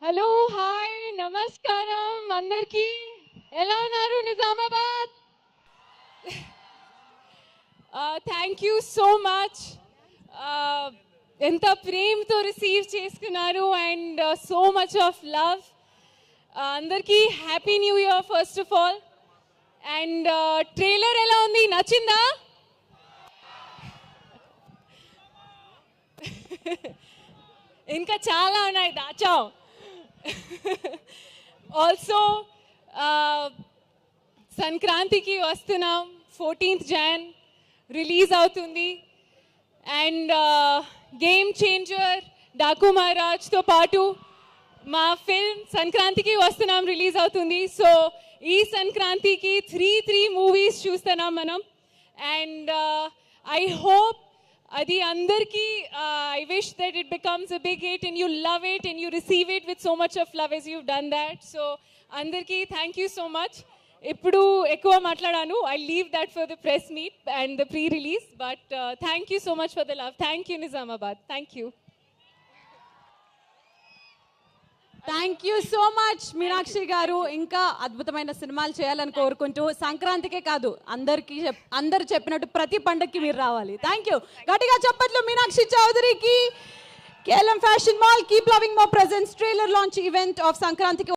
Hello hi నమస్కారం అందరికీ. ఎలా ఉన్నారు Nizamabad? Thank you so much. ఎంత ప్రేమతో రిసీవ్ చేసుకున్నారు and so much of love. అందరికీ happy new year first of all. And trailer ఎలా ఉంది, నచ్చిందా? ఇంకా చాలా ఉన్నాయి, దాచాం. ఆల్సో సంక్రాంతికి వస్తున్నాం, 14th Jan రిలీజ్ అవుతుంది. అండ్ గేమ్ చేంజర్, డాకు మహారాజ్తో పాటు మా ఫిల్మ్ సంక్రాంతికి వస్తున్నాం రిలీజ్ అవుతుంది. సో ఈ సంక్రాంతికి త్రీ మూవీస్ చూస్తున్నాం మనం. అండ్ ఐ హోప్ అది అందరికీ, I wish that it becomes a big hit and you love it and you receive it with so much of love as you've done that. So అందరికీ thank you so much. ఇప్పుడు ఎక్కువ మాట్లాడాను, I leave that for the press meet and the pre-release, but thank you so much for the love. Thank you Nizamabad. Thank you. Thank you so much Meenakshi గారు. ఇంకా అద్భుతమైన సినిమాలు చేయాలని కోరుకుంటూ, సంక్రాంతికే కాదు అందరు చెప్పినట్టు ప్రతి పండగకి మీరు రావాలి. Thank you. గట్టిగా చెప్పట్లు మీనాక్షి చౌదరికి. KLM fashion mall keep loving more presents trailer launch event of సంక్రాంతికి